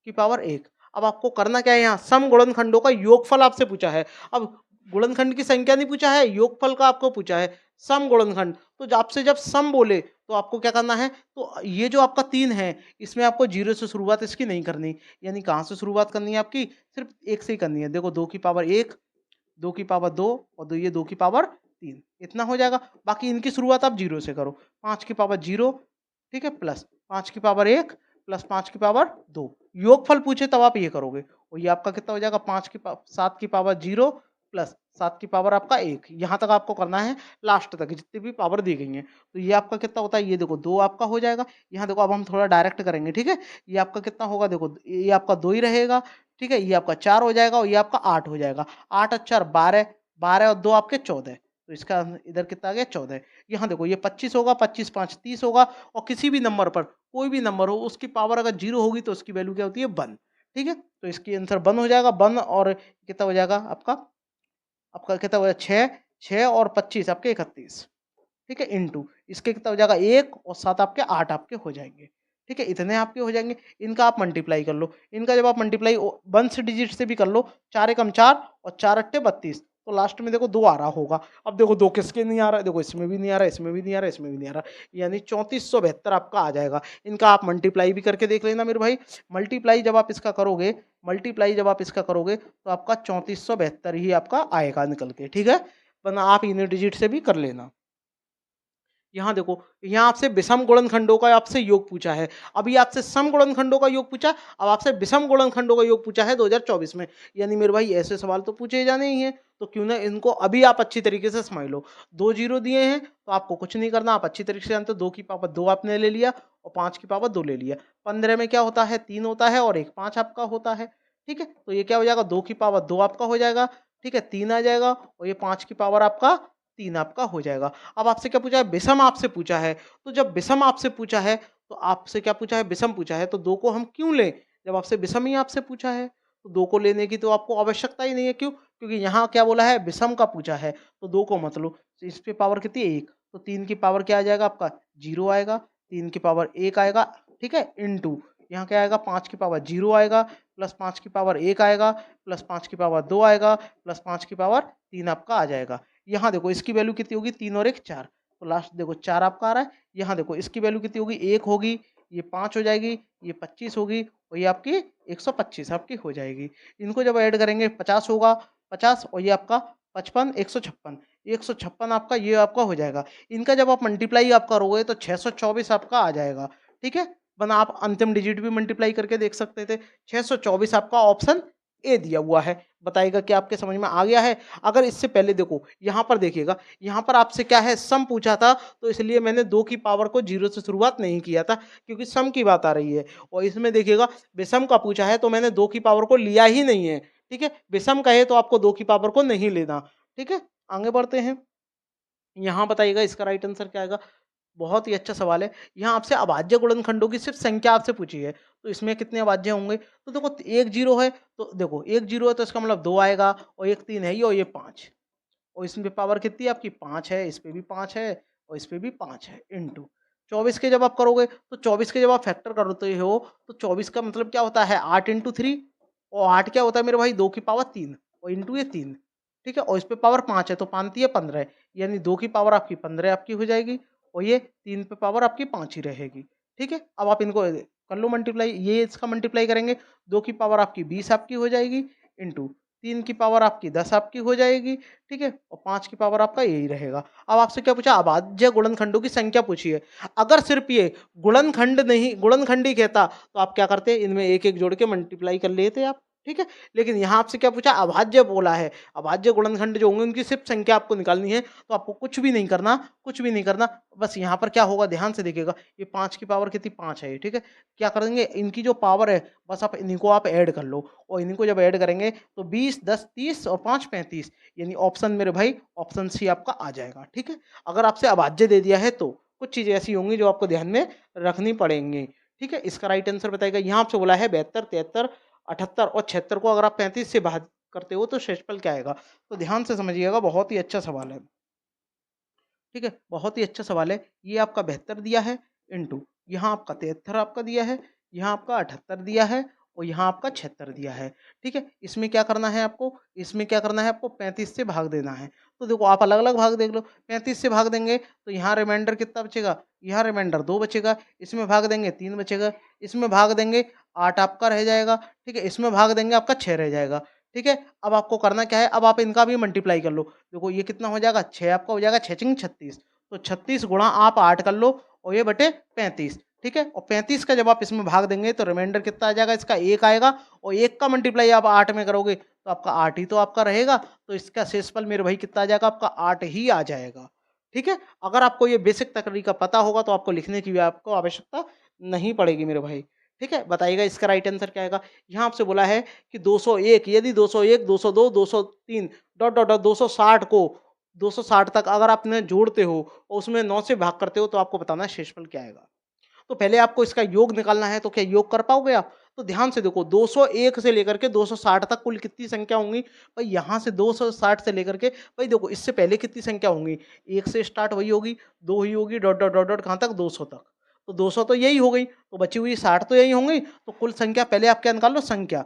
की पावर 1। अब आपको करना क्या है, यहाँ सम गुणनखंडों का योगफल आपसे पूछा है। अब गुणनखंड की संख्या नहीं पूछा है, योगफल का आपको पूछा है, सम गुणनखंड। तो आपसे जब सम बोले तो आपको क्या करना है, तो ये जो आपका 3 है इसमें आपको 0 से शुरुआत इसकी नहीं करनी, यानी कहाँ से शुरुआत करनी है आपकी, सिर्फ 1 से ही करनी है। देखो 2 की पावर 1, 2 की पावर 2 और ये 2 की पावर 3, इतना हो जाएगा। बाकी इनकी शुरुआत आप 0 से करो। 5 की पावर 0, ठीक है, प्लस 5 की पावर 1 प्लस 5 की पावर 2। योगफल पूछे तब आप ये करोगे, और ये आपका कितना हो जाएगा, 7 की पावर 0 प्लस 7 की पावर आपका 1। यहाँ तक आपको करना है, लास्ट तक जितनी भी पावर दी गई है। तो ये आपका कितना होता है, ये देखो 2 आपका हो जाएगा। यहाँ देखो अब हम थोड़ा डायरेक्ट करेंगे, ठीक है। ये आपका कितना होगा, देखो ये आपका 2 ही रहेगा, ठीक है। ये आपका 4 हो जाएगा और ये आपका 8 हो जाएगा। 8 और 4 12, 12 और 2 आपके 14। तो इसका इधर कितना आ गया, 14। यहाँ देखो ये 25 होगा, 25 5 30 होगा, और किसी भी नंबर पर कोई भी नंबर हो उसकी पावर अगर 0 होगी तो उसकी वैल्यू क्या होती है, 1, ठीक है। तो इसकी आंसर 1 हो जाएगा, 1 और कितना हो जाएगा आपका, आपका कितना हो जाएगा 6, 6 और 25 आपके 31, ठीक है, इनटू इसके कितना हो जाएगा 1 और 7 आपके 8 आपके हो जाएंगे, ठीक है। इतने आपके हो जाएंगे। इनका आप मल्टीप्लाई कर लो, इनका जब आप मल्टीप्लाई 1 डिजिट से भी कर लो, 4 एकम 4 और 4 अट्ठे 32, तो लास्ट में देखो 2 आ रहा होगा। अब देखो 2 किसके नहीं आ रहा है, देखो इसमें भी नहीं आ रहा, इसमें भी नहीं आ रहा, इसमें भी नहीं आ रहा, यानी 3472 आपका आ जाएगा। इनका आप मल्टीप्लाई भी करके देख लेना मेरे भाई। मल्टीप्लाई जब आप इसका करोगे, मल्टीप्लाई जब आप इसका करोगे तो आपका 3472 ही आपका आएगा निकल के, ठीक है। वरना आप इन डिजिट से भी कर लेना। यहाँ देखो, यहाँ आपसे विषम गुणनखंडों का आपसे योग पूछा है। अभी आपसे सम गुणनखंडों का योग पूछा, अब आपसे विषम गुणनखंडों का योग पूछा है 2024 में। यानी मेरे भाई ऐसे सवाल तो पूछे जाने ही हैं, तो क्यों ना इनको अभी आप अच्छी तरीके से समझ लो। 2 जीरो दिए हैं तो आपको कुछ नहीं करना, आप अच्छी तरीके से जानते हो। 2 की पावर 2 आपने ले लिया और 5 की पावर 2 ले लिया। 15 में क्या होता है, 3 होता है और एक 5 आपका होता है, ठीक है। तो ये क्या हो जाएगा, 2 की पावर 2 आपका हो जाएगा, ठीक है, 3 आ जाएगा, और ये 5 की पावर आपका 3 आपका हो जाएगा। अब आपसे क्या पूछा है, विषम आपसे पूछा है। तो जब विषम आपसे पूछा है, तो आपसे क्या पूछा है, विषम पूछा है, तो 2 को हम क्यों लें, जब आपसे विषम ही आपसे पूछा है। तो 2 को लेने की तो आपको आवश्यकता ही नहीं है, क्यों, क्योंकि यहाँ क्या बोला है, विषम का पूछा है, तो 2 को मत लो। तो इस पे पावर कितनी है, 1, तो 3 की पावर क्या आ जाएगा आपका, 0 आएगा, 3 की पावर 1 आएगा, ठीक है, इनटू यहाँ क्या आएगा, 5 की पावर 0 आएगा, प्लस 5 की पावर 1 आएगा, प्लस 5 की पावर 2 आएगा, प्लस 5 की पावर 3 आपका आ जाएगा। यहाँ देखो इसकी वैल्यू कितनी होगी, 3 और 1 4, तो लास्ट देखो 4 आपका आ रहा है। यहाँ देखो इसकी वैल्यू कितनी होगी, 1 होगी, ये 5 हो जाएगी, ये 25 होगी, और ये आपकी 125 आपकी हो जाएगी। इनको जब ऐड करेंगे 50 होगा, 50 और ये आपका 55, 156, 156 आपका ये आपका हो जाएगा। इनका जब आप मल्टीप्लाई आप करोगे तो 624 आपका आ जाएगा, ठीक है। वरना आप अंतिम डिजिट भी मल्टीप्लाई करके देख सकते थे। 624 आपका ऑप्शन ए दिया हुआ है। बताइएगा कि आपके समझ में आ गया है। अगर इससे पहले देखो यहाँ पर देखिएगा, यहाँ पर आपसे क्या है, सम पूछा था, तो इसलिए मैंने 2 की पावर को 0 से शुरुआत नहीं किया था, क्योंकि सम की बात आ रही है। और इसमें देखिएगा विषम का पूछा है, तो मैंने 2 की पावर को लिया ही नहीं है, ठीक है। विषम कहे तो आपको 2 की पावर को नहीं लेना, ठीक है। आगे बढ़ते हैं। यहाँ बताइएगा इसका राइट आंसर क्या आएगा। बहुत ही अच्छा सवाल है। यहाँ आपसे अभाज्य गुणनखंडों की सिर्फ संख्या आपसे पूछी है, तो इसमें कितने अभाज्य होंगे, तो देखो 1 0 है, तो देखो 1 0 है तो इसका मतलब 2 आएगा, और 1 3 है ही, और ये 5, और इसमें पावर कितनी है आपकी 5 है, इस पे भी 5 है और इस पे भी 5 है, इनटू 24 के जब आप करोगे, तो 24 के जब आप फैक्टर करते हो, तो 24 का मतलब क्या होता है, 8 इंटू 3, और 8 क्या होता है मेरे भाई, 2 की पावर 3, और इंटू ये 3, ठीक है, और इस पे पावर 5 है, तो 5 है 15, यानी 2 की पावर आपकी 15 आपकी हो जाएगी, और ये 3 पे पावर आपकी 5 ही रहेगी, ठीक है। अब आप इनको कर लो मल्टीप्लाई, ये इसका मल्टीप्लाई करेंगे, 2 की पावर आपकी 20 आपकी हो जाएगी, इंटू 3 की पावर आपकी 10 आपकी हो जाएगी, ठीक है, और 5 की पावर आपका यही रहेगा। अब आपसे क्या पूछा, अभाज्य गुणनखंडों की संख्या पूछी है। अगर सिर्फ ये गुणनखंड नहीं, गुणनखंड ही कहता, तो आप क्या करते, इनमें एक एक जोड़ के मल्टीप्लाई कर लेते आप, ठीक है। लेकिन यहाँ आपसे क्या पूछा, अभाज्य बोला है। अभाज्य गुणनखंड जो होंगे उनकी सिर्फ संख्या आपको निकालनी है, तो आपको कुछ भी नहीं करना, कुछ भी नहीं करना। बस यहाँ पर क्या होगा, ध्यान से देखिएगा, ये 5 की पावर कितनी 5 है, ठीक है। क्या करेंगे, इनकी जो पावर है, बस आप इनको आप ऐड कर लो, और इनको जब ऐड करेंगे तो 20 10 30 और 5 35, यानी ऑप्शन मेरे भाई ऑप्शन सी आपका आ जाएगा, ठीक है। अगर आपसे अभाज्य दे दिया है तो कुछ चीज़ें ऐसी होंगी जो आपको ध्यान में रखनी पड़ेंगी। ठीक है, इसका राइट आंसर बताइएगा। यहाँ आपसे बोला है 72, 73, 78 और 76 को अगर आप 35 से भाग करते हो तो शेषफल क्या आएगा? तो ध्यान से समझिएगा, बहुत ही अच्छा सवाल है। ठीक है, बहुत ही अच्छा सवाल है। ये आपका 72 दिया है इंटू यहाँ आपका 73 आपका दिया है, यहाँ आपका 78 दिया है और यहाँ आपका 76 दिया है। ठीक है, इसमें क्या करना है आपको? इसमें क्या करना है आपको? 35 से भाग देना है। तो देखो आप अलग-अलग भाग देख लो। 35 से भाग देंगे तो यहाँ रिमाइंडर कितना बचेगा? यहाँ रिमाइंडर 2 बचेगा। इसमें भाग देंगे 3 बचेगा। इसमें भाग देंगे 8 आपका रह जाएगा। ठीक है, इसमें भाग देंगे आपका 6 रह जाएगा। ठीक है, अब आपको करना क्या है? अब आप इनका भी मल्टीप्लाई कर लो। देखो ये कितना हो जाएगा? 6 आपका हो जाएगा, 6 छिंग 36। तो 36 गुणा आप 8 कर लो और ये बटे 35। ठीक है, और 35 का जब आप इसमें भाग देंगे तो रिमाइंडर कितना आ जाएगा? इसका 1 आएगा और 1 का मल्टीप्लाई आप 8 में करोगे तो आपका 8 ही तो आपका रहेगा। तो इसका शेषफल मेरे भाई कितना आ जाएगा? आपका 8 ही आ जाएगा। ठीक है, अगर आपको ये बेसिक तरीका पता होगा तो आपको लिखने की भी आपको आवश्यकता नहीं पड़ेगी मेरे भाई। ठीक है, बताइएगा इसका राइट आंसर क्या आएगा? यहाँ आपसे बोला है कि 201, यदि 201, 202, 203 डॉट डॉट डॉट 260 को 260 तक अगर आपने जोड़ते हो और उसमें 9 से भाग करते हो तो आपको बताना है शेषफल क्या आएगा। तो पहले आपको इसका योग निकालना है, तो क्या योग कर पाओगे आप? तो ध्यान से देखो, 201 से लेकर के 260 तक कुल कितनी संख्या होंगी? भाई यहाँ से 260 से लेकर के, भाई देखो इससे पहले कितनी संख्या होंगी? 1 से स्टार्ट वही होगी, 2 ही होगी, डॉट डॉट डॉट डॉट कहाँ तक? 200 तक। तो 200 तो यही हो गई, तो बची हुई 60 तो यही होंगी। तो कुल संख्या पहले आप क्या निकाल लो? संख्या।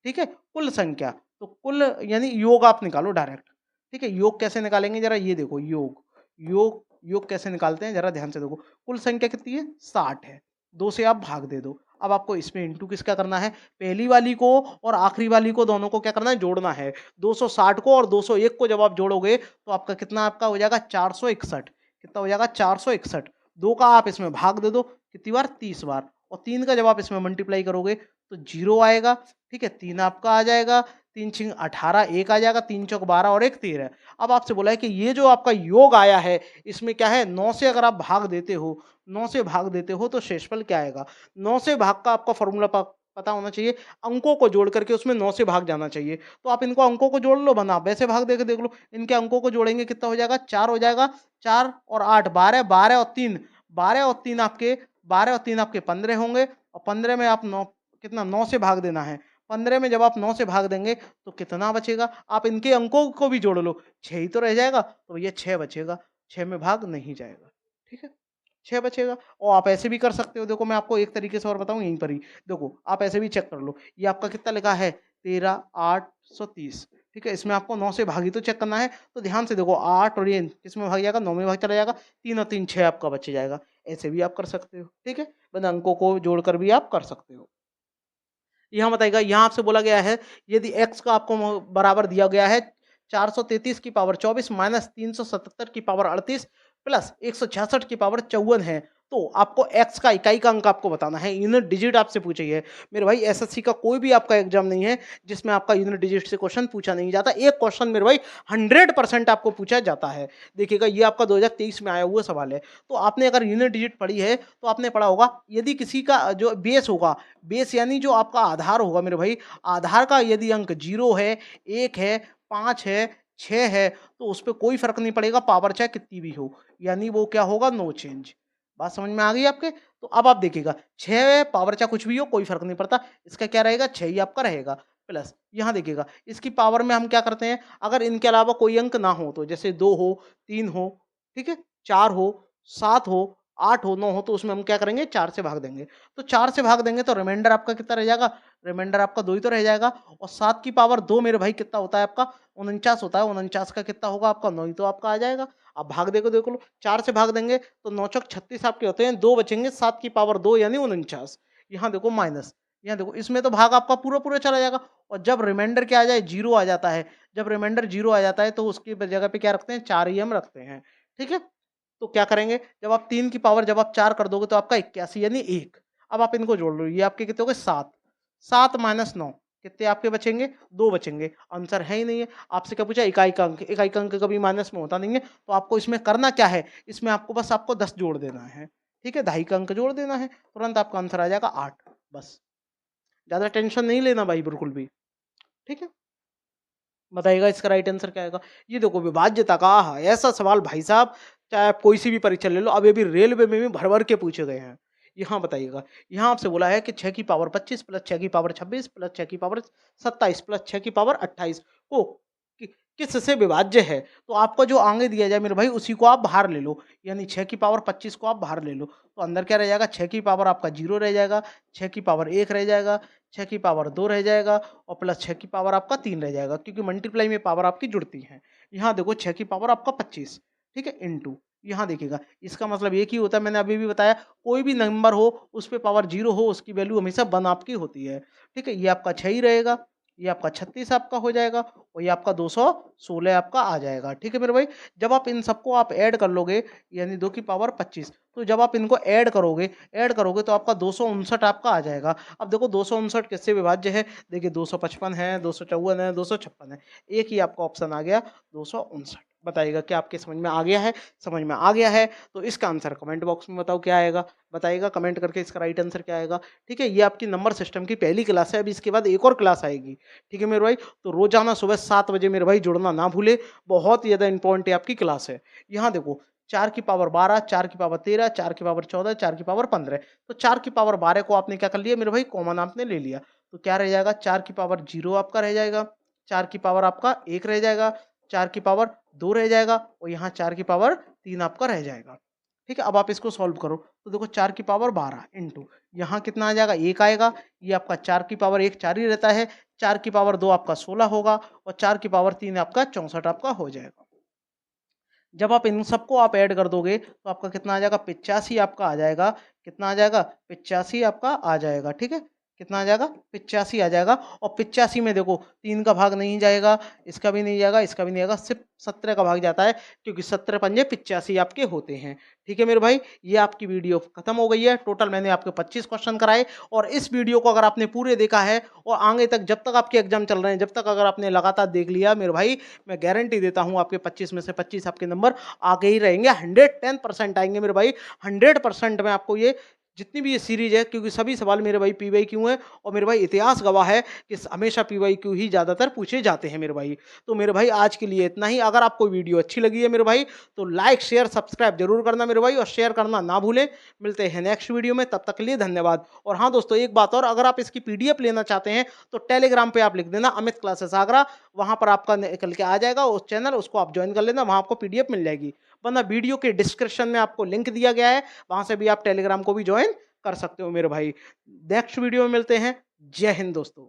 ठीक है, कुल संख्या। तो कुल यानी योग आप निकालो डायरेक्ट। ठीक है, योग कैसे निकालेंगे जरा ये देखो, योग योग योग कैसे निकालते हैं जरा ध्यान से देखो। कुल संख्या कितनी है? 60 है। 2 से आप भाग दे दो। अब आपको इसमें इंटू किसका करना है? पहली वाली को और आखिरी वाली को, दोनों को क्या करना है? जोड़ना है। 260 को और 201 को जब आप जोड़ोगे तो आपका कितना आपका हो जाएगा? 461। कितना हो जाएगा? 461। 2 का आप इसमें भाग दे दो कितनी बार? 30 बार। और 3 का जब आप इसमें मल्टीप्लाई करोगे तो 0 आएगा। ठीक है, 3 आपका आ जाएगा, 3 छिंग 18, 1 आ जाएगा, 3 चौक 12 और 1 13। अब आपसे बोला है कि ये जो आपका योग आया है इसमें क्या है? 9 से अगर आप भाग देते हो, 9 से भाग देते हो तो शेषफल क्या आएगा? 9 से भाग का आपका फॉर्मूला पता होना चाहिए। अंकों को जोड़ करके उसमें 9 से भाग जाना चाहिए। तो आप इनको अंकों को जोड़ लो, बना वैसे भाग देके देख लो। इनके अंकों को जोड़ेंगे कितना हो जाएगा? 4 हो जाएगा। 4 और 8 12, 12 और 3 12 और 3 आपके 12 और 3 आपके 15 होंगे और 15 में आप 9 कितना? 9 से भाग देना है। 15 में जब आप 9 से भाग देंगे तो कितना बचेगा? आप इनके अंकों को भी जोड़ लो, 6 ही तो रह जाएगा, तो ये 6 बचेगा। 6 में भाग नहीं जाएगा। ठीक है, 6 बचेगा। और आप ऐसे भी कर सकते हो, देखो मैं आपको एक तरीके से और बताऊँ यहीं पर ही। देखो आप ऐसे भी चेक कर लो, ये आपका कितना लिखा है? 13 830। ठीक है, इसमें आपको 9 से भाग ही तो चेक करना है। तो ध्यान से देखो, 8 और ये किसमें भाग जाएगा? 9 में भाग चला जाएगा। 3 और 3 6 आपका बच जाएगा। ऐसे भी आप कर सकते हो। ठीक है, बिना अंकों को जोड़कर भी आप कर सकते हो। यहाँ बताइएगा, यहाँ आपसे बोला गया है यदि x का आपको बराबर दिया गया है 433 की पावर 24 माइनस 377 की पावर 38 प्लस 166 की पावर 54 है, तो आपको x का इकाई का अंक आपको बताना है। यूनिट डिजिट आपसे पूछी है मेरे भाई। एसएससी का कोई भी आपका एग्जाम नहीं है जिसमें आपका यूनिट डिजिट से क्वेश्चन पूछा नहीं जाता। एक क्वेश्चन मेरे भाई 100% आपको पूछा जाता है। देखिएगा, ये आपका 2023 में आया हुआ सवाल है। तो आपने अगर यूनिट डिजिट पढ़ी है तो आपने पढ़ा होगा, यदि किसी का जो बेस होगा, बेस यानी जो आपका आधार होगा मेरे भाई, आधार का यदि अंक 0 है, 1 है, 5 है, 6 है, तो उस पर कोई फर्क नहीं पड़ेगा, पावर चाहे कितनी भी हो, यानी वो क्या होगा? No change. बात समझ में आ गई आपके? तो अब आप देखिएगा, 6 पावर चाहे कुछ भी हो कोई फर्क नहीं पड़ता, इसका क्या रहेगा? 6 ही आपका रहेगा। प्लस यहाँ देखिएगा, इसकी पावर में हम क्या करते हैं, अगर इनके अलावा कोई अंक ना हो, तो जैसे 2 हो, 3 हो, ठीक है, 4 हो, 7 हो, 8 हो, 9 हो, तो उसमें हम क्या करेंगे? 4 से भाग देंगे। तो 4 से भाग देंगे तो रिमाइंडर आपका कितना रह जाएगा? रिमाइंडर आपका 2 ही तो रह जाएगा। और 7 की पावर 2 मेरे भाई कितना होता है आपका? 49 होता है। 49 का कितना होगा आपका? 9 ही तो आपका आ जाएगा। अब भाग देख लो, 4 से भाग देंगे तो 9 चौक 36 आपके होते हैं, 2 बचेंगे, 7 की पावर 2 यानी 49। यहाँ देखो माइनस, यहाँ देखो, इसमें तो भाग आपका पूरा पूरा चला जाएगा। और जब रिमाइंडर क्या आ जाए? 0 आ जाता है। जब रिमाइंडर 0 आ जाता है तो उसकी जगह पे क्या रखते हैं? 4 ही हम रखते हैं। ठीक है, तो क्या करेंगे, जब आप 3 की पावर जब आप 4 कर दोगे तो आपका 81 यानी 1। अब आप इनको जोड़ लो, ये आपके कितने हो गए? 7। 7 माइनस 9 कितने आपके बचेंगे? 2 बचेंगे। आंसर है ही नहीं है। आपसे क्या पूछा? इकाई का अंक। इकाई का अंक कभी माइनस में होता नहीं है। तो आपको इसमें करना क्या है? इसमें आपको बस आपको 10 जोड़ देना है। ठीक है, दहाई का अंक जोड़ देना है, तुरंत आपका आंसर आ जाएगा 8। बस, ज़्यादा टेंशन नहीं लेना भाई बिल्कुल भी। ठीक है, बताइएगा इसका राइट आंसर क्या आएगा? ये देखो, विभाज्यता का, आहा! ऐसा सवाल भाई साहब चाहे आप कोई सी भी परीक्षा ले लो, अब ये भी रेलवे में भी भर-भर के पूछे गए हैं। यहाँ बताइएगा, यहाँ आपसे बोला है कि 6 की पावर 25 प्लस 6 की पावर 26 प्लस 6 की पावर 27 प्लस 6 की पावर 28 को कि किससे विभाज्य है? तो आपका जो आगे दिया जाए मेरे भाई उसी को आप बाहर ले लो, यानी 6 की पावर 25 को आप बाहर ले लो। तो अंदर क्या रह जाएगा? 6 की पावर आपका 0 रह जाएगा, 6 की पावर 1 रह जाएगा, 6 की पावर 2 रह जाएगा और प्लस 6 की पावर आपका 3 रह जाएगा, क्योंकि मल्टीप्लाई में पावर आपकी जुड़ती हैं। यहाँ देखो 6 की पावर आपका 25, ठीक है, इंटू यहाँ देखिएगा, इसका मतलब एक ही होता है, मैंने अभी भी बताया, कोई भी नंबर हो उस पे पावर 0 हो, उसकी वैल्यू हमेशा 1 आपकी होती है। ठीक है, ये आपका 6 ही रहेगा, ये आपका 36 आपका हो जाएगा और ये आपका 216 आपका आ जाएगा। ठीक है मेरे भाई, जब आप इन सबको आप ऐड कर लोगे, यानी 2 की पावर 25, तो जब आप इनको ऐड करोगे तो आपका 259 आपका आ जाएगा। अब देखो 259 किससे विभाज्य है? देखिए 255 है, 254 है, 256 है, एक ही आपका ऑप्शन आ गया 259। बताइएगा क्या आपके समझ में आ गया है? समझ में आ गया है तो इसका आंसर कमेंट बॉक्स में बताओ क्या आएगा, बताइएगा कमेंट करके इसका राइट आंसर क्या आएगा। ठीक है, ये आपकी नंबर सिस्टम की पहली क्लास है, अभी इसके बाद एक और क्लास आएगी। ठीक है मेरे भाई, तो रोजाना सुबह 7 बजे मेरे भाई जुड़ना ना भूले, बहुत ही ज्यादा इंपॉर्टेंट आपकी क्लास है। यहाँ देखो 4 की पावर 12, 4 की पावर 13, 4 की पावर 14, 4 की पावर 15, तो 4 की पावर 12 को आपने क्या कर लिया मेरे भाई? कॉमन आपने ले लिया, तो क्या रह जाएगा? 4 की पावर 0 आपका रह जाएगा, 4 की पावर आपका 1 रह जाएगा, 4 की पावर 2 रह जाएगा और यहाँ 4 की पावर 3 आपका रह जाएगा। ठीक है, अब आप इसको सॉल्व करो तो देखो 4 की पावर 12 इंटू यहाँ कितना आ जाएगा? 1 आएगा, ये आपका 4 की पावर 1 4 ही रहता है, 4 की पावर 2 आपका 16 होगा और 4 की पावर 3 आपका 64 आपका हो जाएगा। जब आप इन सबको आप ऐड कर दोगे तो आपका कितना आ जाएगा? 85 आपका आ जाएगा। कितना आ जाएगा? 85 आपका आ जाएगा। ठीक है, कितना आ जाएगा? 85 आ जाएगा और 85 में देखो 3 का भाग नहीं जाएगा, इसका भी नहीं जाएगा, इसका भी नहीं जाएगा, सिर्फ 17 का भाग जाता है, क्योंकि 17 पंजे 85 आपके होते हैं। ठीक है मेरे भाई, ये आपकी वीडियो खत्म हो गई है। टोटल मैंने आपके 25 क्वेश्चन कराए और इस वीडियो को अगर आपने पूरे देखा है और आगे तक जब तक आपके एग्जाम चल रहे हैं, जब तक अगर आपने लगातार देख लिया मेरे भाई, मैं गारंटी देता हूँ आपके 25 में से 25 आपके नंबर आगे ही रहेंगे, 110% आएंगे मेरे भाई। 100% में आपको ये जितनी भी ये सीरीज है, क्योंकि सभी सवाल मेरे भाई PYQ है और मेरे भाई इतिहास गवाह है कि हमेशा PYQ ही ज़्यादातर पूछे जाते हैं मेरे भाई। तो मेरे भाई आज के लिए इतना ही। अगर आपको वीडियो अच्छी लगी है मेरे भाई तो लाइक शेयर सब्सक्राइब जरूर करना मेरे भाई और शेयर करना ना भूलें। मिलते हैं नेक्स्ट वीडियो में, तब तक के लिए धन्यवाद। और हाँ दोस्तों, एक बात और, अगर आप इसकी PDF लेना चाहते हैं तो टेलीग्राम पे आप लिख देना अमित क्लासेस आगरा, वहां पर आपका निकल के आ जाएगा उस चैनल, उसको आप ज्वाइन कर लेना, वहां आपको PDF मिल जाएगी। वरना वीडियो के डिस्क्रिप्शन में आपको लिंक दिया गया है, वहां से भी आप टेलीग्राम को भी ज्वाइन कर सकते हो मेरे भाई। नेक्स्ट वीडियो में मिलते हैं। जय हिंद दोस्तों।